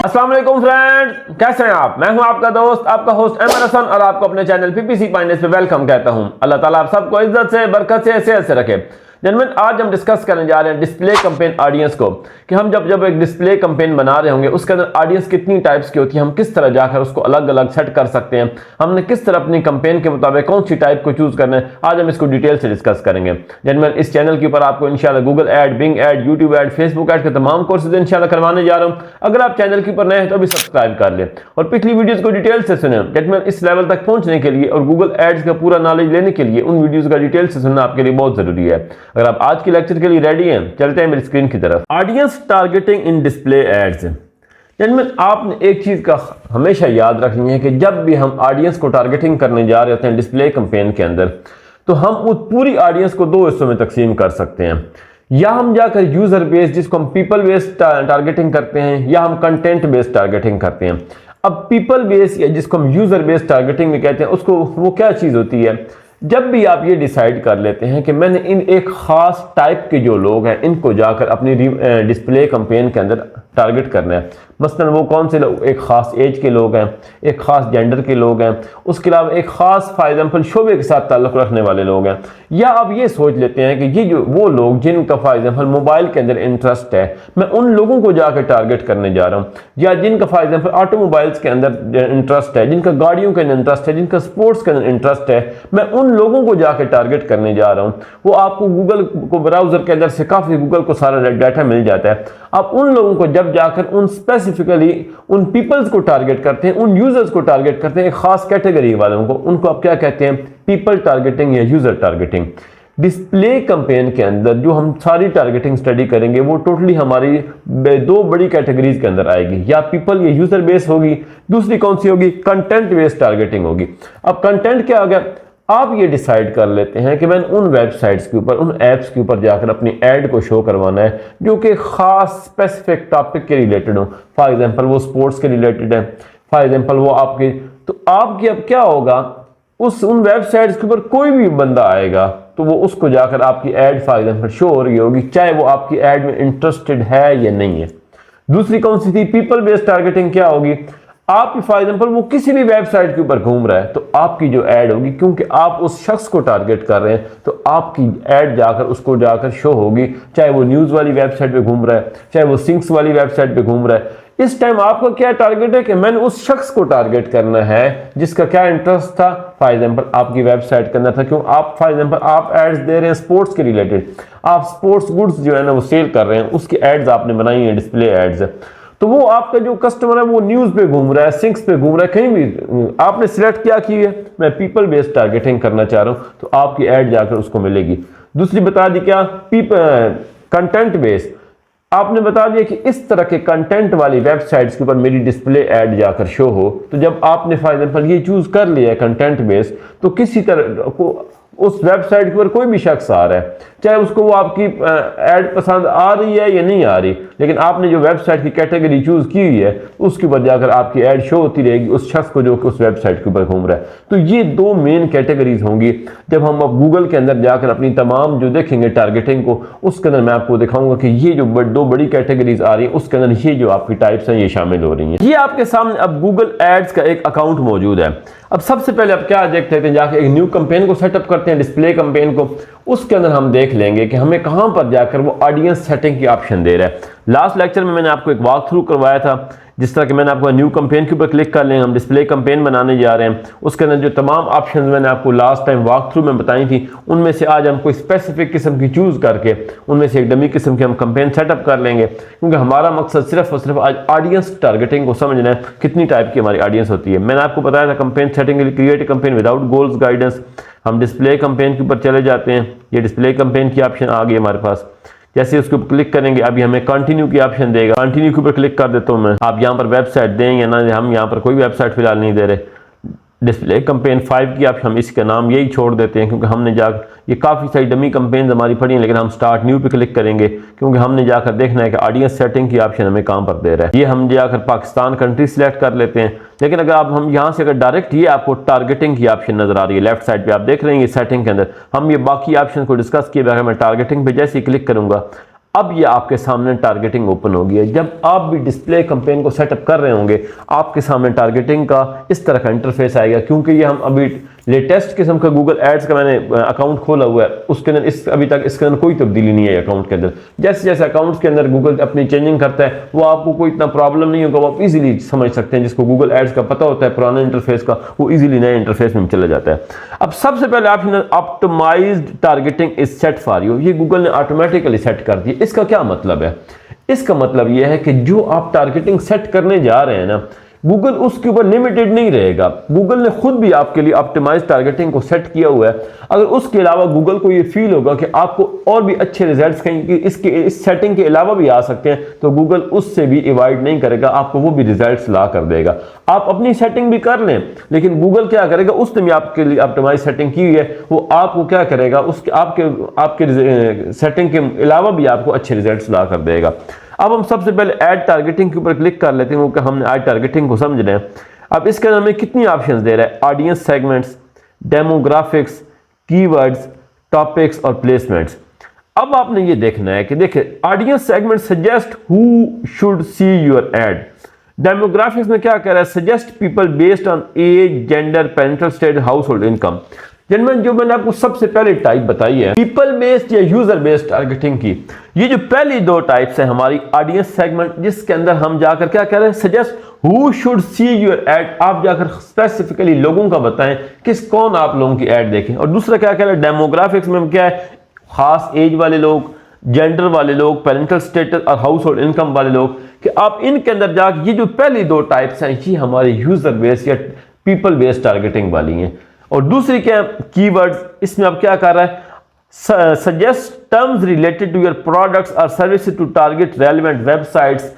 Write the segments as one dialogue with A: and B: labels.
A: अस्सलाम वालेकुम फ्रेंड्स, कैसे हैं आप। मैं हूं आपका दोस्त, आपका होस्ट अहमद हसन और आपको अपने चैनल पीपीसी फाइनेंस पे वेलकम कहता हूं। अल्लाह ताला आप सबको इज्जत से, बरकत से, सेहत से रखे। जनमन आज हम डिस्कस करने जा रहे हैं डिस्प्ले कैंपेन ऑडियंस को, कि हम जब एक डिस्प्ले कैंपेन बना रहे होंगे उसके अंदर ऑडियंस कितनी टाइप्स की होती है, हम किस तरह जाकर उसको अलग अलग सेट कर सकते हैं, हमने किस तरह अपनी कैंपेन के मुताबिक कौन सी टाइप को चूज करना है, आज हम इसको डिटेल से डिस्कस करेंगे। जनमन इस चैनल के ऊपर आपको इंशाल्लाह Google ad, Bing ad, YouTube ad, Facebook ad के तमाम कोर्सेज इंशाल्लाह करवाने जा रहा हूँ। अगर आप चैनल के ऊपर नए हैं तो अभी सब्सक्राइब कर लें और पिछली वीडियोस को डिटेल से सुने। जनमन इस लेवल तक पहुंचने के लिए और गूगल एड्स का पूरा नॉलेज लेने के लिए उन वीडियोस का डिटेल से सुनना आपके लिए बहुत जरूरी है। अगर आप आज की लेक्चर के लिए रेडी हैं, चलते हैं मेरी स्क्रीन की तरफ। Audience targeting in display ads. जनमन आपने एक चीज का हमेशा याद रखनी है कि जब भी हम ऑडियंस को टारगेटिंग करने जा रहे होते हैं डिस्प्ले कैंपेन के अंदर, तो हम उस पूरी ऑडियंस को दो हिस्सों में तकसीम कर सकते हैं। या हम जाकर यूजर बेस्ड, जिसको हम पीपल बेस्ड टारगेटिंग करते हैं, या हम कंटेंट बेस्ड टारगेटिंग करते हैं। अब पीपल बेस्ड या जिसको हम यूजर बेस्ड टारगेटिंग में कहते हैं, उसको वो क्या चीज होती है, जब भी आप ये डिसाइड कर लेते हैं कि मैंने इन एक खास टाइप के जो लोग हैं इनको जाकर अपनी डिस्प्ले कैंपेन के अंदर टारगेट करना है। मसलन वो कौन से लोग, एक खास एज के लोग हैं, एक खास जेंडर के लोग हैं, उसके अलावा एक खास फॉर एग्जाम्पल शोबे के साथ ताल्लुक रखने वाले लोग हैं। या आप ये सोच लेते हैं कि ये जो वो लोग जिनका फॉर एग्जाम्पल मोबाइल के अंदर इंटरेस्ट है, मैं उन लोगों को जाकर टारगेट करने जा रहा हूँ। या जिनका फॉर एग्जाम्पल ऑटोमोबाइल्स के अंदर इंटरेस्ट है, जिनका गाड़ियों के अंदर इंटरेस्ट है, जिनका स्पोर्ट्स के अंदर इंटरेस्ट है, मैं उन लोगों को जाकर टारगेट करने जा रहा हूँ। वो आपको गूगल को ब्राउजर के अंदर से काफी गूगल को सारा डाटा मिल जाता है। आप उन लोगों को जब जाकर उन स्पेसिफिकली उन पीपल्स को टारगेट करते हैं, उन यूजर्स को टारगेट करते हैं, एक खास कैटेगरी वालों को, उनको आप क्या कहते हैं, पीपल टारगेटिंग या यूजर टारगेटिंग। डिस्प्ले कैंपेन के अंदर जो हम सारी टारगेटिंग स्टडी करेंगे वो टोटली हमारी दो बड़ी कैटेगरीज के अंदर आएगी, या पीपल या यूजर बेस होगी, दूसरी कौन सी होगी, कंटेंट बेस्ड टारगेटिंग होगी। अब कंटेंट क्या आ गया, आप ये डिसाइड कर लेते हैं कि मैंने उन वेबसाइट्स के ऊपर, उन ऐप्स के ऊपर जाकर अपनी ऐड को शो करवाना है जो कि खास स्पेसिफिक टॉपिक के रिलेटेड हो। फॉर एग्जांपल वो स्पोर्ट्स के रिलेटेड है, फॉर एग्जांपल वो आपके, तो आपकी अब क्या होगा, उन वेबसाइट्स के ऊपर कोई भी बंदा आएगा तो वो उसको जाकर आपकी ऐड फॉर एग्जांपल शो हो रही होगी, चाहे वो आपकी ऐड में इंटरेस्टेड है या नहीं है। दूसरी कौन सी थी, पीपल बेस्ड टारगेटिंग। क्या होगी, आप फॉर एग्जांपल वो किसी भी वेबसाइट के ऊपर घूम रहा है तो आपकी जो ऐड होगी, क्योंकि आप उस शख्स को टारगेट कर रहे हैं, तो आपकी ऐड जाकर उसको जाकर शो होगी, चाहे वो न्यूज वाली वेबसाइट पे घूम रहा है, चाहे वो सिंक्स वाली वेबसाइट पे घूम रहा है। इस टाइम आपका क्या टारगेट है कि मैंने उस शख्स को टारगेट करना है जिसका क्या इंटरेस्ट था, फॉर एग्जांपल आपकी वेबसाइट के अंदर था। क्यों, आप फॉर एग्जांपल आप एड्स दे रहे हैं स्पोर्ट्स के रिलेटेड, आप स्पोर्ट्स गुड्स जो है ना वो सेल कर रहे हैं, उसकी एड्स आपने बनाई है, डिस्प्ले एड्स है। तो वो आपका जो कस्टमर है वो न्यूज पे घूम रहा है, सिंक्स पे घूम रहा है, कहीं भी आपने सिलेक्ट क्या की है, मैं पीपल बेस्ड टारगेटिंग करना चाह रहा हूं, तो आपकी ऐड जाकर उसको मिलेगी। दूसरी बता दी क्या, कंटेंट बेस्ड, आपने बता दिया कि इस तरह के कंटेंट वाली वेबसाइट्स के ऊपर मेरी डिस्प्ले ऐड जाकर शो हो। तो जब आपने फॉर एग्जांपल ये चूज कर लिया है कंटेंट बेस्ड, तो किसी तरह को उस वेबसाइट के ऊपर कोई भी शख्स आ रहा है, चाहे उसको वो आपकी ऐड पसंद आ रही है या नहीं आ रही, लेकिन आपने जो वेबसाइट की कैटेगरी चूज की हुई है उसके ऊपर जाकर आपकी ऐड शो होती रहेगी उस शख्स को जो कि उस वेबसाइट के ऊपर घूम रहा है। तो ये दो मेन कैटेगरीज होंगी। जब हम अब गूगल के अंदर जाकर अपनी तमाम जो देखेंगे टारगेटिंग को, उसके अंदर मैं आपको दिखाऊंगा कि ये जो दो बड़ी कैटेगरीज आ रही है उसके अंदर ये जो आपकी टाइप्स हैं ये शामिल हो रही हैं। ये आपके सामने अब गूगल एड्स का एक अकाउंट मौजूद है। अब सबसे पहले आप क्या देखते हैं, जाकर एक न्यू कैंपेन को सेटअप करते हैं, डिस्प्ले कैंपेन को, उसके अंदर हम देख लेंगे कि हमें कहां पर जाकर वो ऑडियंस सेटिंग की ऑप्शन दे रहा है। लास्ट लेक्चर में मैंने आपको एक वॉक थ्रू करवाया था, जिस तरह कि मैंने आपको न्यू कैंपेन के ऊपर क्लिक कर लें, हम डिस्प्ले कैंपेन बनाने जा रहे हैं, उसके अंदर जो तमाम ऑप्शंस मैंने आपको लास्ट टाइम वॉक थ्रू में बताई थी, उनमें से आज हम कोई स्पेसिफिक किस्म की चूज करके उनमें से एक डमी किस्म की हम कैंपेन सेटअप कर लेंगे, क्योंकि हमारा मकसद सिर्फ और सिर्फ आज ऑडियंस टारगेटिंग को समझना है, कितनी टाइप की हमारी ऑडियंस होती है। मैंने आपको बताया था कैंपेन सेटिंग के लिए create campaign without goals guidance. हम डिस्प्ले कैंपेन के ऊपर चले जाते हैं, ये डिस्प्ले कैंपेन की ऑप्शन आ गई हमारे पास। जैसे उसके ऊपर क्लिक करेंगे अभी हमें कंटिन्यू की ऑप्शन देगा, कंटिन्यू के ऊपर क्लिक कर देता हूं मैं। आप यहां पर वेबसाइट दें या ना, हम यहां पर कोई वेबसाइट फिलहाल नहीं दे रहे। डिस्प्ले कैंपेन 5 की आप हम इसका नाम यही छोड़ देते हैं, क्योंकि हमने जाकर ये काफ़ी सारी डमी कैंपेन्स हमारी पड़ी हैं, लेकिन हम स्टार्ट न्यू पे क्लिक करेंगे क्योंकि हमने जाकर देखना है कि ऑडियंस सेटिंग की ऑप्शन हमें कहां पर दे रहा है। ये हम जाकर पाकिस्तान कंट्री सिलेक्ट कर लेते हैं, लेकिन अगर आप हम यहाँ से अगर डायरेक्ट ये आपको टारगेटिंग की ऑप्शन नजर आ रही है लेफ्ट साइड पे, आप देख रहे हैं ये सेटिंग के अंदर हम ये बाकी ऑप्शन को डिस्कस किए बगैर मैं टारगेटिंग पे जैसे ही क्लिक करूंगा अब ये आपके सामने टारगेटिंग ओपन होगी है। जब आप भी डिस्प्ले कैंपेन को सेटअप कर रहे होंगे आपके सामने टारगेटिंग का इस तरह का इंटरफेस आएगा, क्योंकि ये हम अभी लेटेस्ट किस्म का गूगल एड्स का मैंने अकाउंट खोला हुआ है, उसके अंदर अभी तक इसके अंदर कोई तब्दीली नहीं है अकाउंट के अंदर। जैसे जैसे अकाउंट्स के अंदर गूगल अपनी चेंजिंग करता है वो आपको कोई इतना प्रॉब्लम नहीं होगा, वो आप इजीली समझ सकते हैं। जिसको गूगल एड्स का पता होता है पुराने इंटरफेस का, वो इजीली नए इंटरफेस में चला जाता है। अब सबसे पहले option optimized targeting is set for you, ये गूगल ने ऑटोमेटिकली सेट कर दी। इसका क्या मतलब है? इसका मतलब यह है कि जो आप टारगेटिंग सेट करने जा रहे हैं ना, गूगल उसके ऊपर लिमिटेड नहीं रहेगा। गूगल ने खुद भी आपके लिए ऑप्टिमाइज टारगेटिंग को सेट किया हुआ है। अगर उसके अलावा गूगल को ये फील होगा कि आपको और भी अच्छे रिजल्ट्स कहीं इस सेटिंग के अलावा भी आ सकते हैं, तो गूगल उससे भी अवॉइड नहीं करेगा, आपको वो भी रिजल्ट्स ला कर देगा। आप अपनी सेटिंग भी कर लें, लेकिन गूगल क्या करेगा, उसने भी आपके लिए ऑप्टिमाइज सेटिंग की हुई है, वो आपको क्या करेगा, उसके आपके सेटिंग के अलावा भी आपको अच्छे रिजल्ट्स ला कर देगा। अब हम सबसे पहले ऐड टारगेटिंग के ऊपर क्लिक कर लेते हैं, क्योंकि हमने ऐड टारगेटिंग को समझ रहे हैं। अब इसके अंदर हमें कितनी ऑप्शंस दे रहा है? Audience segments, demographics, keywords, topics और प्लेसमेंट्स। अब आपने ये देखना है कि देखिए audience segment suggest who should see your ad. Demographics में क्या कह रहा है? Suggest people based on age, gender, parental status, household income. जिनमें जो मैंने आपको सबसे पहले टाइप बताई है पीपल बेस्ड या यूजर बेस्ड टारगेटिंग की, ये जो पहली दो टाइप्स है हमारी ऑडियंस सेगमेंट, जिसके अंदर हम जाकर क्या कह रहे हैं? Suggest who should see your add. आप जाकर स्पेसिफिकली लोगों का बताएं कौन आप लोगों की एड देखें। और दूसरा क्या कह रहे हैं? डेमोग्राफिक्स में क्या है? खास एज वाले लोग, जेंडर वाले लोग, पेरेंटल स्टेटस और हाउस होल्ड इनकम वाले लोग, कि आप इनके अंदर जाकर ये जो पहली दो टाइप्स हैं ये हमारी यूजर बेस्ड या पीपल बेस्ड टारगेटिंग वाली हैं। और दूसरी क्या है? कीवर्ड्स। इसमें अब क्या कर रहा है? Suggest terms related to your products और services to target relevant websites.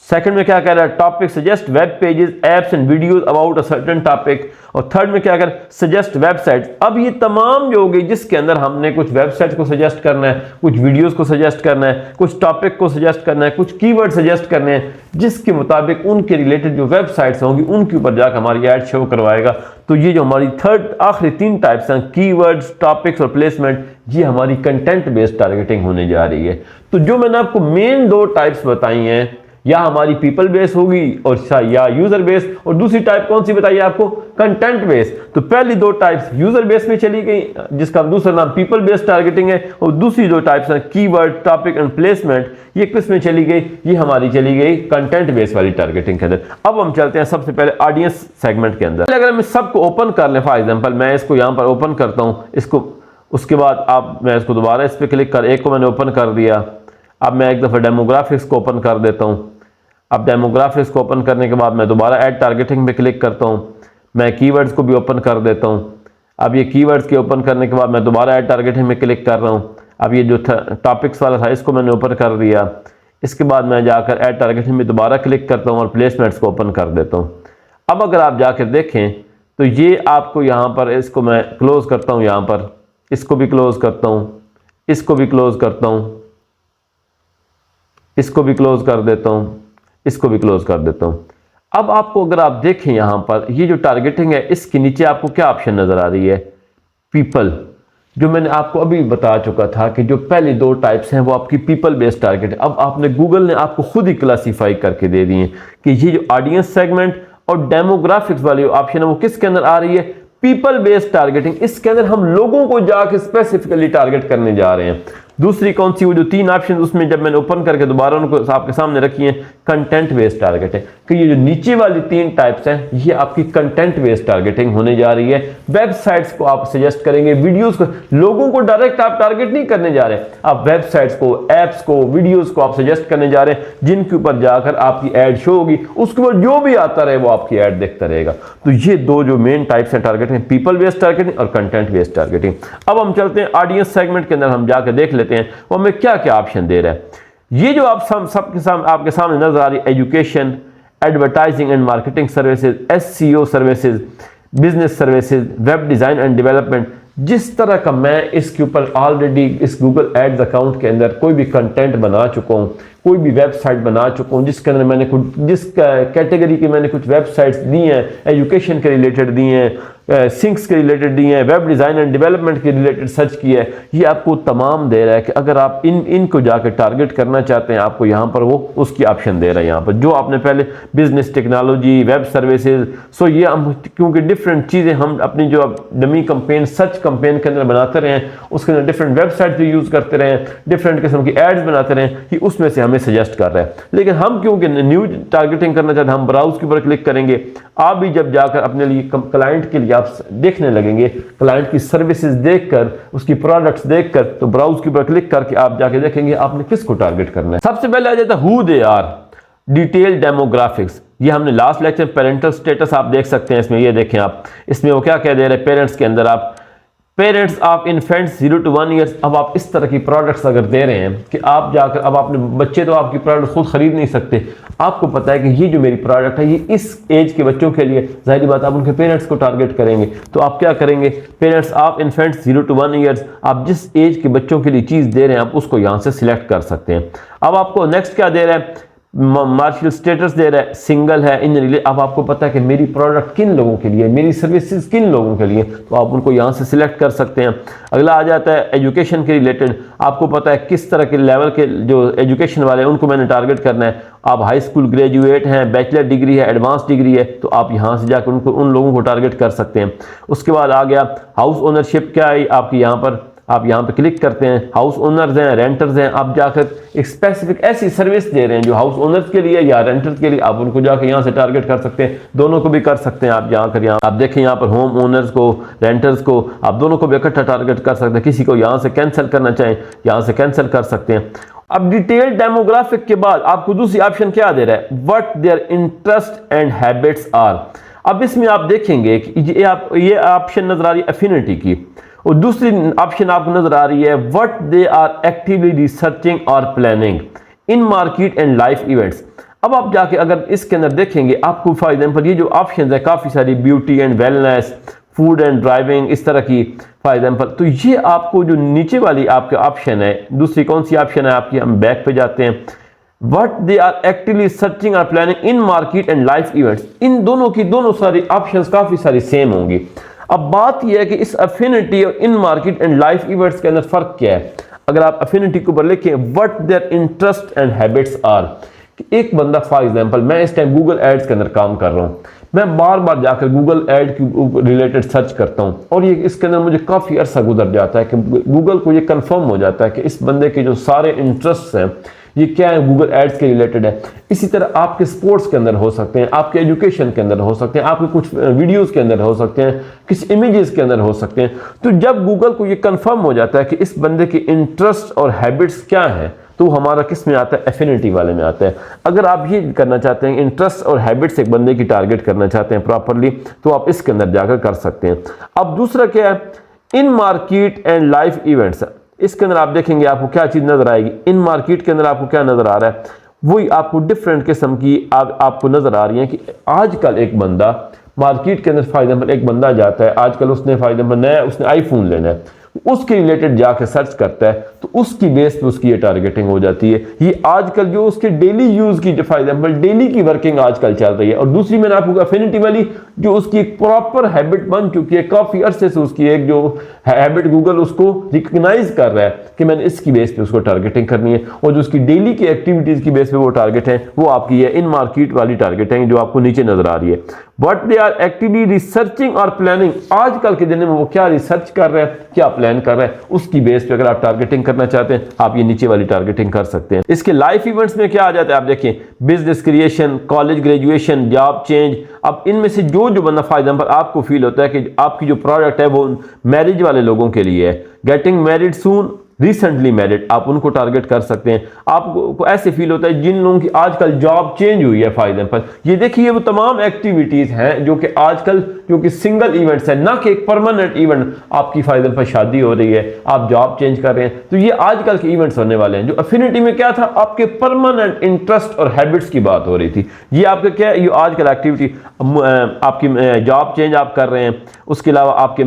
A: Second में क्या कह रहा है? Topic, suggest web pages, apps and videos about a certain topic. और थर्ड में क्या कर? Suggest websites. अब ये तमाम जो हो गई जिसके अंदर हमने कुछ वेबसाइट्स को सजेस्ट करना है, कुछ वीडियोस को सजेस्ट करना है, कुछ टॉपिक को सजेस्ट करना है, कुछ कीवर्ड सजेस्ट करने हैं, जिसके मुताबिक उनके रिलेटेड जो वेबसाइट्स होंगी उनके ऊपर जाकर हमारी एड शो करवाएगा। तो ये जो हमारी थर्ड आखिरी तीन टाइप्स हैं, कीवर्ड्स, टॉपिक्स और प्लेसमेंट, ये हमारी कंटेंट बेस्ड टारगेटिंग होने जा रही है। तो जो मैंने आपको मेन दो टाइप्स बताई हैं, या हमारी पीपल बेस होगी और या यूजर बेस, और दूसरी टाइप कौन सी बताइए आपको? Content base. तो पहली दो टाइप्स यूजर बेस में चली गई, जिसका दूसरा नाम पीपल बेस टारगेटिंग है, और दूसरी दो टाइप्स हैं कीवर्ड, टॉपिक एंड प्लेसमेंट, ये किस में चली गई? ये हमारी चली गई कंटेंट बेस वाली टारगेटिंग के अंदर। अब हम चलते हैं सबसे पहले ऑडियंस सेगमेंट के अंदर। अगर हम सबको ओपन कर लें, फॉर एग्जाम्पल मैं इसको यहाँ पर ओपन करता हूँ, इसको, उसके बाद मैं इसको दोबारा इस पर क्लिक कर, एक को मैंने ओपन कर दिया। अब मैं एक दफ़ा डेमोग्राफिक्स को ओपन कर देता हूँ। अब डेमोग्राफिक्स को ओपन करने के बाद मैं दोबारा ऐड टारगेटिंग पे क्लिक करता हूँ। मैं कीवर्ड्स को भी ओपन कर देता हूँ। अब ये कीवर्ड्स के ओपन करने के बाद मैं दोबारा ऐड टारगेटिंग में क्लिक कर रहा हूँ। अब ये जो टॉपिक्स वाला था इसको मैंने ओपन कर दिया। इसके बाद मैं जाकर ऐड टारगेटिंग में दोबारा क्लिक करता हूँ और प्लेसमेंट्स को ओपन कर देता हूँ। अब अगर आप जाकर देखें तो ये आपको यहाँ पर, इसको मैं क्लोज करता हूँ, यहाँ पर इसको भी क्लोज करता हूँ, इसको भी क्लोज करता हूँ, इसको भी क्लोज कर देता हूँ, इसको भी क्लोज कर देता हूं। अब आपको अगर आप देखें यहां पर ये जो टारगेटिंग है, इसके नीचे आपको क्या ऑप्शन नजर आ रही है? पीपल। जो मैंने आपको अभी बता चुका था कि जो पहली दो टाइप्स हैं वो आपकी पीपल बेस्ड टारगेट है। अब आपने गूगल ने आपको खुद ही क्लासीफाई करके दे दिए कि ये जो ऑडियंस सेगमेंट और डेमोग्राफिक्स वाली ऑप्शन है वो किसके अंदर आ रही है? People based targeting. इसके अंदर हम लोगों को जाके स्पेसिफिकली टारगेट करने जा रहे हैं। दूसरी कौन सी? वो जो तीन ऑप्शन उसमें जब मैंने ओपन करके दोबारा उनको आपके सामने रखी है, कंटेंट बेस्ड टारगेट है। कि ये जो नीचे वाली तीन टाइप्स हैं ये आपकी कंटेंट बेस्ड टारगेटिंग होने जा रही है। वेबसाइट्स को आप सजेस्ट करेंगे, वीडियोस को, लोगों को डायरेक्ट आप टारगेट नहीं करने जा रहे, आप वेबसाइट्स को, एप्स को, वीडियोस को आप सजेस्ट करने जा रहे हैं, जिनके ऊपर जाकर आपकी एड शो होगी, उसके ऊपर जो भी आता रहे वो आपकी एड देखता रहेगा। तो ये दो जो मेन टाइप्स हैं टारगेटिंग, पीपल बेस्ड टारगेटिंग और कंटेंट बेस्ड टारगेटिंग। अब हम चलते हैं ऑडियंस सेगमेंट के अंदर, हम जाकर देख लेते हैं वो हमें क्या क्या ऑप्शन दे रहा है। ये जो आप सबके सामने आपके सामने नजर आ रही है, education, advertising and marketing services, SEO services, business services, web design and development, जिस तरह का मैं इसके ऊपर ऑलरेडी इस गूगल एड्स अकाउंट के अंदर कोई भी कंटेंट बना चुका हूँ, कोई भी वेबसाइट बना चुका हूँ जिसके अंदर मैंने जिस कैटेगरी की मैंने कुछ वेबसाइट्स दी हैं, एजुकेशन के रिलेटेड दी हैं, सिंक्स के रिलेटेड दी हैं, वेब डिज़ाइन एंड डेवलपमेंट के रिलेटेड सर्च किया है, ये आपको तमाम दे रहा है कि अगर आप इनको जाकर टारगेट करना चाहते हैं आपको यहाँ पर वो उसकी ऑप्शन दे रहा है। यहाँ पर जो आपने पहले बिजनेस टेक्नोलॉजी, वेब सर्विसेज, सो ये हम क्योंकि डिफरेंट चीज़ें हम अपनी जो डमी कंपेन, सर्च कंपेन के अंदर बनाते रहे हैं, उसके अंदर डिफरेंट वेबसाइट यूज़ करते रहे, डिफरेंट किस्म की एड्स बनाते रहे, कि उसमें से हमें सजेस्ट कर रहा है। लेकिन हम क्योंकि न्यू टारगेटिंग करना चाहते हैं, हम ब्राउज के ऊपर क्लिक करेंगे। आप भी जब जाकर अपने लिए क्लाइंट के लिए आप देखने लगेंगे, क्लाइंट की सर्विसेज देखकर, उसकी प्रोडक्ट्स देखकर, तो ब्राउज के ऊपर क्लिक करके आप जाके देखेंगे आपने किसको टारगेट करना है। सबसे पहले आ जाता है who they are, detail demographics. ये हमने लास्ट लेक्चर पेरेंटल स्टेटस आप देख सकते हैं इसमें, ये देखें आप, इसमें वो क्या कह दे रहे हैं पेरेंट्स के अंदर, आप parents of infants 0 to 1 years. अब आप इस तरह की प्रोडक्ट्स अगर दे रहे हैं कि आप जाकर, अब आपने बच्चे तो आपकी प्रोडक्ट खुद खरीद नहीं सकते, आपको पता है कि ये जो मेरी प्रोडक्ट है ये इस एज के बच्चों के लिए, जाहिर बात आप उनके पेरेंट्स को टारगेट करेंगे। तो आप क्या करेंगे, parents of infants 0 to 1 years, आप जिस एज के बच्चों के लिए चीज़ दे रहे हैं आप उसको यहाँ से सिलेक्ट कर सकते हैं। अब आपको नेक्स्ट क्या दे रहा है, मार्शल स्टेटस दे रहा है, सिंगल है, इन रिले। अब आपको पता है कि मेरी प्रोडक्ट किन लोगों के लिए, मेरी सर्विसेज किन लोगों के लिए, तो आप उनको यहाँ से सिलेक्ट कर सकते हैं। अगला आ जाता है एजुकेशन के रिलेटेड, आपको पता है किस तरह के लेवल के जो एजुकेशन वाले हैं उनको मैंने टारगेट करना है। आप हाई स्कूल ग्रेजुएट हैं, बैचलर डिग्री है, एडवांस डिग्री है, तो आप यहाँ से जाकर उन लोगों को टारगेट कर सकते हैं। उसके बाद आ गया हाउस ओनरशिप, क्या है आपकी यहाँ पर, आप यहाँ पे क्लिक करते हैं, हाउस ओनर्स हैं, रेंटर्स हैं, आप जाकर एक स्पेसिफिक ऐसी सर्विस दे रहे हैं जो हाउस ओनर्स के लिए या रेंटर्स के लिए, आप उनको जाकर यहाँ से टारगेट कर सकते हैं। दोनों को भी कर सकते हैं आप जाकर, यहाँ आप देखें यहाँ पर होम ओनर्स को, रेंटर्स को, आप दोनों को भी इकट्ठा टारगेट कर सकते हैं। किसी को यहाँ से कैंसिल करना चाहें, यहाँ से कैंसिल कर सकते हैं। अब डिटेल डेमोग्राफिक के बाद आपको दूसरी ऑप्शन क्या दे रहा है, what their interest and habits are. अब इसमें आप देखेंगे कि ये ऑप्शन नजर आ रही है एफिनिटी की, और दूसरी ऑप्शन आपको नजर आ रही है what they are actively researching और planning in market and life events. अब आप जाके अगर इसके अंदर देखेंगे आपको फॉर एग्जांपल ये जो ऑप्शंस है काफ़ी सारी, beauty and wellness, food and driving, इस तरह की फॉर एग्जांपल, तो ये आपको जो नीचे वाली आपके ऑप्शन है, दूसरी कौन सी ऑप्शन है आपकी, हम बैक पे जाते हैं, what they are actively searching और planning in market and life events. इन दोनों की दोनों सारी ऑप्शंस काफ़ी सारी सेम होंगी। अब बात यह है कि इस अफिनिटी और इन मार्केट एंड लाइफ इवेंट्स के अंदर फर्क क्या है। अगर आप अफिनिटी के ऊपर लिखें what their interest and habits are, एक बंदा फॉर एग्जांपल, मैं इस टाइम गूगल एड्स के अंदर काम कर रहा हूं, मैं बार बार जाकर गूगल एड के रिलेटेड सर्च करता हूं, और ये इसके अंदर मुझे काफ़ी अरसा गुजर जाता है कि गूगल को ये कंफर्म हो जाता है कि इस बंदे के जो सारे इंटरेस्ट हैं ये क्या है, गूगल एड्स के रिलेटेड है। इसी तरह आपके स्पोर्ट्स के अंदर हो सकते हैं, आपके एजुकेशन के अंदर हो सकते हैं, आपके कुछ वीडियोस के अंदर हो सकते हैं, किसी इमेजेस के अंदर हो सकते हैं। तो जब गूगल को ये कंफर्म हो जाता है कि इस बंदे के इंटरेस्ट और हैबिट्स क्या है, तो हमारा किस में आता है, एफिनिटी वाले में आता है। अगर आप ये करना चाहते हैं इंटरेस्ट और हैबिट्स एक बंदे की टारगेट करना चाहते हैं प्रॉपरली, तो आप इसके अंदर जाकर कर सकते हैं। अब दूसरा क्या है, इन मार्केट एंड लाइफ इवेंट्स, इसके अंदर आप देखेंगे आपको क्या चीज़ नजर आएगी। इन मार्केट के अंदर आपको क्या नजर आ रहा है, वही आपको डिफरेंट किस्म की आपको नजर आ रही है कि आजकल एक बंदा मार्केट के अंदर फॉर एग्जांपल एक बंदा जाता है, आजकल उसने फॉर एग्जांपल नया उसने आईफोन लेना है, उसके रिलेटेड जाके सर्च करता है, तो उसकी बेस पे उसकी ये टारगेटिंग हो जाती है। ये आजकल जो उसके डेली यूज की फॉर एग्जांपल डेली की वर्किंग आजकल चल रही है। और दूसरी मैंने आपको एफिनिटी वाली, जो उसकी एक प्रॉपर हैबिट बन चुकी है, काफी अरसे से उसकी एक जो हैबिट गूगल उसको रिकग्नाइज कर रहा है कि मैंने इसकी बेस पे उसको टारगेटिंग करनी है, और जो उसकी डेली की एक्टिविटीज की बेस पे वो टारगेट है, वो आपकी है इन मार्केट वाली टारगेटिंग जो आपको नीचे नजर आ रही है। What they are actively researching और प्लानिंग, आजकल के दिन में वो क्या रिसर्च कर रहे हैं, क्या प्लान कर रहे हैं, उसकी बेस पे अगर आप टारगेटिंग करना चाहते हैं आप ये नीचे वाली टारगेटिंग कर सकते हैं। इसके लाइफ इवेंट्स में क्या आ जाता है, आप देखिए business creation, college graduation, job change. अब इनमें से जो बंदा फॉर एग्जांपल आपको फील होता है कि आपकी जो प्रोडक्ट है वो मैरिज वाले लोगों के लिए है, गेटिंग मैरिड सून, रिसेंटली मैरिड, आप उनको टारगेट कर सकते हैं। आपको ऐसे फील होता है जिन लोगों की आजकल जॉब चेंज हुई है फॉर एग्जांपल, ये देखिए वो तमाम एक्टिविटीज हैं जो कि आजकल जो कि सिंगल इवेंट्स है, ना कि एक परमानेंट इवेंट। आपकी फॉर एग्जांपल शादी हो रही है, आप जॉब चेंज कर रहे हैं, तो ये आजकल के इवेंट्स होने वाले हैं। जो अफिनिटी में क्या था, आपके परमानेंट इंटरेस्ट और हैबिट्स की बात हो रही थी, ये आपका क्या है, ये आजकल एक्टिविटी आपकी जॉब चेंज आप कर रहे हैं। उसके अलावा आपके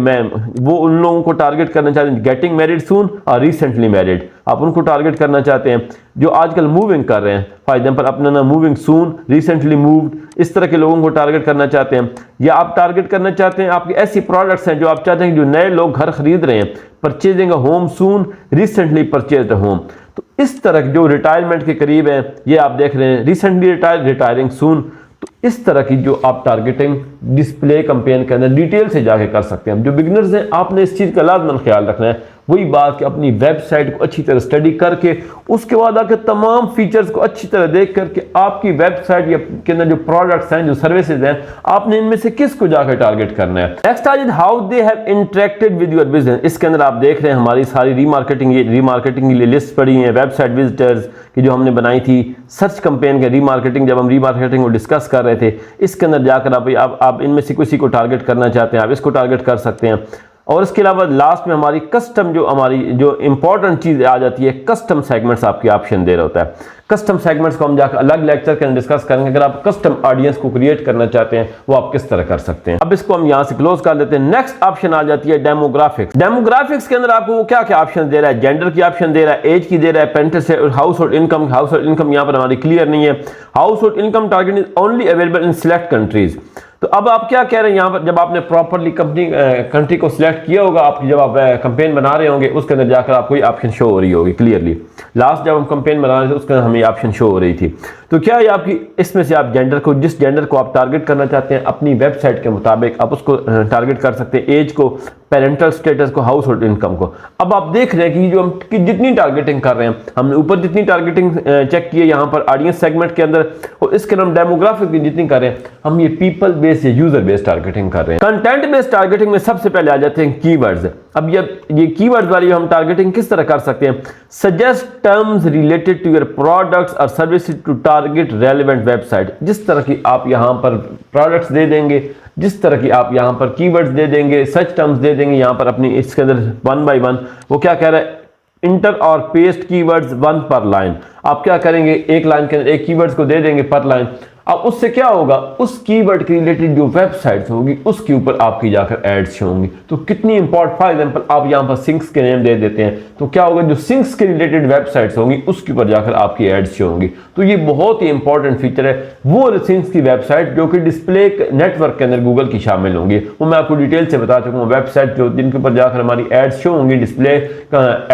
A: वो उन लोगों को टारगेट करना चाहते हैं गेटिंग मैरिड सून और रिसेंटली मैरिड, आप उनको टारगेट करना चाहते हैं। जो आजकल मूविंग कर रहे हैं, फॉर एग्जांपल अपना ना मूविंग सून, रिसेंटली मूव्ड, इस तरह के लोगों को टारगेट करना चाहते हैं। या आप टारगेट करना चाहते हैं आपकी ऐसी प्रोडक्ट्स हैं जो आप चाहते हैं कि जो नए लोग घर खरीद रहे हैं, purchasing a home soon, recently purchased a home. तो इस तरह जो रिटायरमेंट के करीब है, ये आप देख रहे हैं रिसेंटली रिटायर्ड, रिटायरिंग सून। तो इस तरह की जो आप टारगेटिंग डिस्प्ले कैंपेन के अंदर डिटेल से जाके कर सकते हैं। जो बिगिनर्स हैं, आपने इस चीज़ का लाजमन ख्याल रखना है, वही बात कि अपनी वेबसाइट को अच्छी तरह स्टडी करके उसके बाद आके तमाम फीचर्स को अच्छी तरह देख करके आपकी वेबसाइट या के अंदर जो प्रोडक्ट्स हैं, जो सर्विसेज हैं, आपने इनमें से किसको जाकर टारगेट करना है। नेक्स्ट आज how they have interacted with your business. इसके अंदर आप देख रहे हैं हमारी सारी रीमार्केटिंग के लिए लिस्ट पड़ी है, वेबसाइट विजिटर्स की जो हमने बनाई थी, सर्च कैंपेन के रीमार्केटिंग, जब हम रीमार्केटिंग को डिस्कस कर रहे थे, इसके अंदर जाकर आप इनमें से किसी को टारगेट करना चाहते हैं, आप इसको टारगेट कर सकते हैं। और इसके अलावा लास्ट में हमारी कस्टम जो इंपॉर्टेंट चीज़ आ जाती है, कस्टम सेगमेंट्स आपके ऑप्शन दे रहा होता है। कस्टम सेगमेंट्स को हम जाकर अलग लेक्चर के अंदर डिस्कस करेंगे। अगर आप कस्टम ऑडियंस को क्रिएट करना चाहते हैं, वो आप किस तरह कर सकते हैं। अब इसको हम यहाँ से क्लोज कर लेते हैं। नेक्स्ट ऑप्शन आ जाती है डेमोग्राफिक्स। डेमोग्राफिक्स के अंदर आपको वो क्या क्या ऑप्शन दे रहा है, जेंडर की ऑप्शन दे रहा है, एज की दे रहा है, पेरेंट्स और हाउस होल्ड इनकम यहाँ पर हमारी क्लियर नहीं है। House hold income target is only available in select countries. तो अब आप क्या कह रहे हैं यहाँ पर, जब आपने प्रॉपरली कंट्री को सिलेक्ट किया होगा, आप जब आप कैंपेन बना रहे होंगे, उसके अंदर जाकर आपको ये ऑप्शन शो हो रही होगी क्लियरली। लास्ट जब हम कैंपेन बना रहे थे उसके अंदर हमें ऑप्शन शो हो रही थी। तो क्या है आपकी, इसमें से आप जेंडर को, जिस जेंडर को आप टारगेट करना चाहते हैं अपनी वेबसाइट के मुताबिक आप उसको टारगेट कर सकते हैं, एज को, पेरेंटल स्टेटस को, हाउस होल्ड इनकम को। अब आप देख रहे हैं कि जो हम जितनी टारगेटिंग कर रहे हैं, हमने ऊपर जितनी टारगेटिंग चेक की है यहाँ पर ऑडियंस सेगमेंट के अंदर, और इसके हम डेमोग्राफिक की जितनी कर रहे हैं, हम ये पीपल बेस्ड या यूजर बेस्ड टारगेटिंग कर रहे हैं। कंटेंट बेस्ड टारगेटिंग में सबसे पहले आ जाते हैं कीवर्ड्स। अब ये कीवर्ड्स वाली हम टारगेटिंग किस तरह कर सकते हैं, suggest terms related to your products और services to target relevant website. जिस तरह की आप यहाँ पर प्रोडक्ट्स दे देंगे, जिस तरह की आप यहाँ पर कीवर्ड्स दे देंगे, सर्च टर्म्स दे देंगे यहाँ पर अपनी, इसके अंदर 1 बाय 1 वो क्या कह रहा है, इंटर और पेस्ट कीवर्ड्स 1 पर लाइन। आप क्या करेंगे, एक लाइन के अंदर एक कीवर्ड्स को दे देंगे पर लाइन। अब उससे क्या होगा, उस कीवर्ड के रिलेटेड जो वेबसाइट्स होगी उसके ऊपर आपकी जाकर एड्स होंगी। तो कितनी इंपॉर्टेंट, फॉर एग्जांपल आप यहाँ पर सिंक्स के नेम दे देते हैं, तो क्या होगा, जो सिंक्स के रिलेटेड वेबसाइट्स होंगी उसके ऊपर जाकर आपकी एड्स होंगी। तो ये बहुत ही इंपॉर्टेंट फीचर है। वो सिंक्स की वेबसाइट जो कि डिस्प्ले नेटवर्क के अंदर गूगल की शामिल होंगी, वो मैं आपको डिटेल से बता चुका हूँ। वेबसाइट जो जिनके ऊपर जाकर हमारी एड्स शो होंगी, डिस्प्ले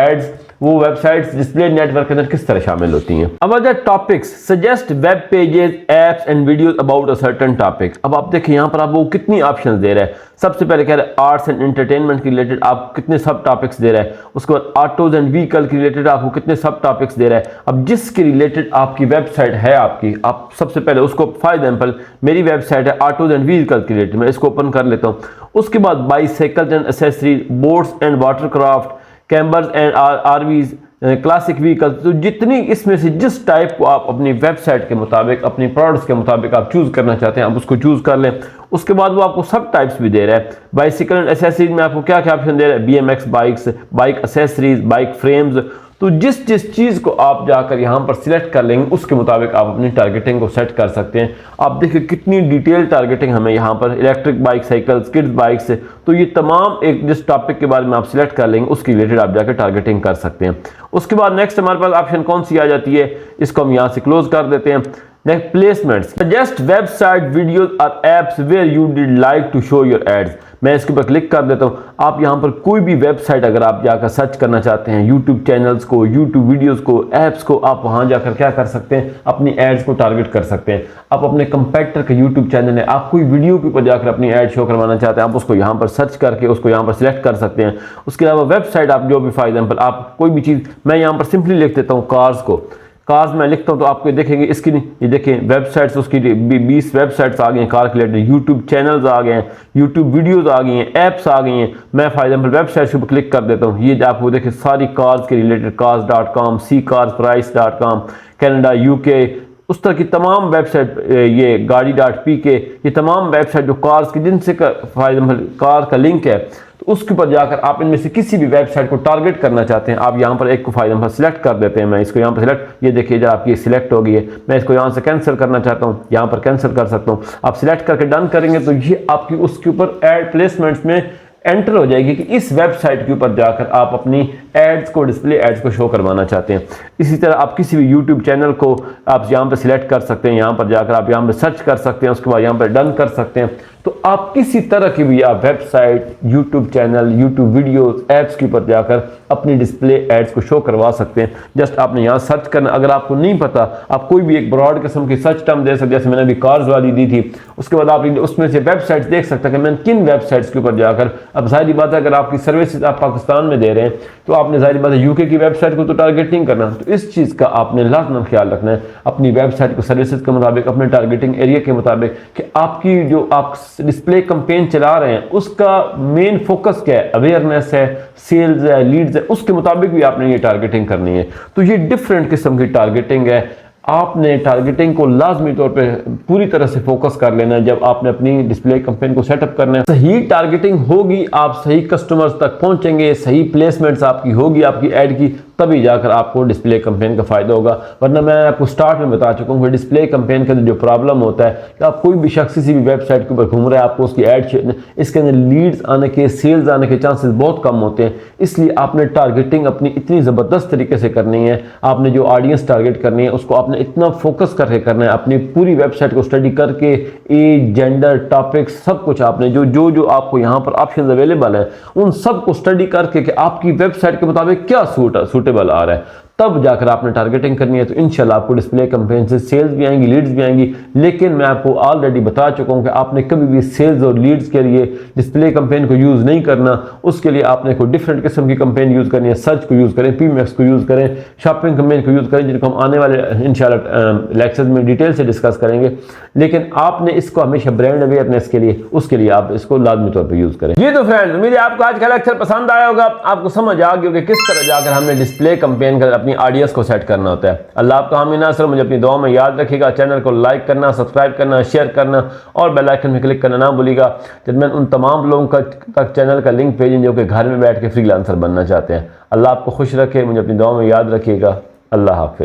A: एड्स, वो वेबसाइट्स डिस्प्ले नेटवर्क के अंदर किस तरह शामिल होती हैं। अब अगर topics, suggest web pages, apps and videos about a certain topic. अब आप देखिए यहाँ पर आपको कितनी ऑप्शंस दे रहा है। सबसे पहले कह रहा है आर्ट्स एंड एंटरटेनमेंट के रिलेटेड आप कितने सब टॉपिक्स दे रहा है। उसके बाद ऑटोज एंड व्हीकल के रिलेटेड आपको कितने सब टॉपिक्स दे रहा है। अब जिसके रिलेटेड आपकी वेबसाइट है आपकी, आप सबसे पहले उसको, फॉर एग्जाम्पल मेरी वेबसाइट है ऑटोज एंड व्हीकल के रिलेटेड, मैं इसको ओपन कर लेता हूँ। उसके बाद bicycles and accessories, boats and watercraft, campers and RVs, classic vehicle. तो जितनी इसमें से जिस टाइप को आप अपनी वेबसाइट के मुताबिक, अपनी प्रोडक्ट्स के मुताबिक आप चूज करना चाहते हैं, आप उसको चूज कर लें। उसके बाद वो आपको सब टाइप्स भी दे रहा है। बाइसिकल एंड एसेसरीज में आपको क्या क्या ऑप्शन दे रहा है, BMX bikes, bike accessories, bike frames. तो जिस जिस को आप जाकर यहाँ पर सिलेक्ट कर लेंगे उसके मुताबिक आप अपनी टारगेटिंग को सेट कर सकते हैं। आप देखिए कितनी डिटेल टारगेटिंग हमें यहाँ पर, electric bike, cycles, kids bikes. तो ये तमाम एक जिस टॉपिक के बारे में आप सिलेक्ट कर लेंगे उसके रिलेटेड आप जाकर टारगेटिंग कर सकते हैं। उसके बाद नेक्स्ट हमारे पास ऑप्शन कौन सी आ जाती है, इसको हम यहाँ से क्लोज कर देते हैं। Next placements, suggest website, videos और apps where you did like to show your ads. मैं इसके ऊपर क्लिक कर देता हूँ। आप यहाँ पर कोई भी वेबसाइट अगर आप जाकर सर्च करना चाहते हैं, यूट्यूब चैनल्स को, यूट्यूब वीडियोस को, ऐप्स को, आप वहाँ जाकर क्या कर सकते हैं, अपनी एड्स को टारगेट कर सकते हैं। आप अपने कंपेटिटर का यूट्यूब चैनल है, आप कोई वीडियो के ऊपर जाकर अपनी एड शो करवाना चाहते हैं, आप उसको यहाँ पर सर्च करके उसको यहाँ पर सिलेक्ट कर सकते हैं। उसके अलावा वेबसाइट आप जो भी, फॉर एग्जाम्पल आप कोई भी चीज़, मैं यहाँ पर सिंपली लिख देता हूँ कार्स को, कार्स मैं लिखता हूँ तो आपको देखेंगे इसकी, ये देखें वेबसाइट्स, उसकी 20 वेबसाइट्स आ गई हैं कार के रिलेटेड, यूट्यूब चैनल्स आ गए हैं, यूट्यूब वीडियोस आ गई हैं, ऐप्स आ गई हैं। मैं फॉर एग्जांपल वेबसाइट के ऊपर क्लिक कर देता हूँ, ये आपको देखें सारी कार्स के related, cars.com, ccarsprice.com, Canada, UK, उस तरह की तमाम वेबसाइट, ये गाड़ी.pk, ये तमाम वेबसाइट जो कार्स की, जिनसे फॉर एग्जांपल कार का लिंक है, तो उसके ऊपर जाकर आप इनमें से किसी भी वेबसाइट को टारगेट करना चाहते हैं, आप यहाँ पर एक को फॉर एग्जांपल सिलेक्ट कर देते हैं। मैं इसको यहाँ पर सिलेक्ट, ये देखिए जब आपकी सिलेक्ट हो गई है, मैं इसको यहाँ से कैंसिल करना चाहता हूँ, यहाँ पर कैंसिल कर सकता हूँ। आप सिलेक्ट करके डन करेंगे तो ये आपकी उसके ऊपर एड प्लेसमेंट्स में एंटर हो जाएगी कि इस वेबसाइट के ऊपर जाकर आप अपनी एड्स को, डिस्प्ले एड्स को शो करवाना चाहते हैं। इसी तरह आप किसी भी यूट्यूब चैनल को आप यहाँ पर सिलेक्ट कर सकते हैं, यहाँ पर जाकर आप यहाँ पर सर्च कर सकते हैं, उसके बाद यहाँ पर डन कर सकते हैं। तो आप किसी तरह की भी आप website, YouTube channel, YouTube videos, apps के ऊपर जाकर अपनी डिस्प्ले एड्स को शो करवा सकते हैं। जस्ट आपने यहाँ सर्च करना। अगर आपको नहीं पता, आप कोई भी एक ब्रॉड किस्म की सर्च टर्म दे सकते, जैसे मैंने अभी कार्स वाली दी थी, उसके बाद आप उसमें से वेबसाइट्स देख सकते हैं कि मैंने किन वेबसाइट्स के ऊपर जाकर। अब जाहिर बात है, अगर आपकी सर्विसेज आप पाकिस्तान में दे रहे हैं तो आपने जाहिर बात है यूके की वेबसाइट को तो टारगेटिंग करना। तो इस चीज़ का आपने लाजमन ख्याल रखना है अपनी वेबसाइट को सर्विसेज के मुताबिक, अपने टारगेटिंग एरिया के मुताबिक, कि आपकी जो आप डिस्प्ले कैंपेन चला रहे हैं उसका मेन फोकस क्या है, अवेयरनेस है, सेल्स है, लीड्स है, उसके मुताबिक भी आपने ये टारगेटिंग करनी है। तो ये डिफरेंट किस्म की टारगेटिंग है। आपने टारगेटिंग को लाजमी तौर पे पूरी तरह से फोकस कर लेना है जब आपने अपनी डिस्प्ले कैंपेन को सेटअप करना है। सही टारगेटिंग होगी, आप सही कस्टमर्स तक पहुंचेंगे, सही प्लेसमेंट्स आपकी होगी आपकी ऐड की, तभी जाकर आपको डिस्प्ले कैंपेन का फायदा होगा। वरना मैं आपको स्टार्ट में बता चुका हूँ कि डिस्प्ले कैंपेन का जो प्रॉब्लम होता है कि आप कोई भी शख्स किसी भी वेबसाइट के ऊपर घूम रहा है, आपको उसकी ऐड, इसके अंदर लीड्स आने के, सेल्स आने के चांसेस बहुत कम होते हैं। इसलिए आपने टारगेटिंग अपनी इतनी ज़बरदस्त तरीके से करनी है। आपने जो ऑडियंस टारगेट करनी है उसको आपने इतना फोकस करके करना है, अपनी पूरी वेबसाइट को स्टडी करके, एज, जेंडर, टॉपिक्स, सब कुछ आपने जो आपको यहाँ पर ऑप्शन अवेलेबल है उन सब को स्टडी करके कि आपकी वेबसाइट के मुताबिक क्या सूटेबल आ रहा है, तब जाकर आपने टारगेटिंग करनी है। तो इंशाल्लाह आपको डिस्प्ले कैंपेन से सेल्स भी आएंगी, लीड्स भी आएंगी। लेकिन मैं आपको ऑलरेडी बता चुका हूं कि आपने कभी भी सेल्स और लीड्स के लिए डिस्प्ले कैंपेन को यूज़ नहीं करना। उसके लिए आपने कोई डिफरेंट किस्म की कैंपेन यूज़ करनी है। सर्च को यूज़ करें, पीएमएक्स को यूज़ करें, शॉपिंग कैंपेन को यूज़ करें, जिनको हम आने वाले इंशाल्लाह लेक्चर्स में डिटेल से डिस्कस करेंगे। लेकिन आपने इसको हमेशा ब्रांड अवेयरनेस के लिए, उसके लिए आप इसको लाजमी तौर पर यूज़ करें। ये तो फ्रेंड्स, उम्मीद है आपको आज का लेक्चर पसंद आया होगा, आपको समझ आ गई होगी किस तरह जाकर हमने डिस्प्ले कैंपेन का अपनी ऑडियंस को सेट करना होता है। अल्लाह आपका हामी नासर। मुझे अपनी दुआ में याद रखिएगा। चैनल को लाइक करना, सब्सक्राइब करना, शेयर करना और बेल आइकन में क्लिक करना ना भूलिएगा। जब मैं उन तमाम लोगों का तक चैनल का लिंक भेजें जो कि घर में बैठ के फ्रीलांसर बनना चाहते हैं। अल्लाह आपको खुश रखे। मुझे अपनी दुआ में याद रखिएगा। अल्लाह हाफिज़।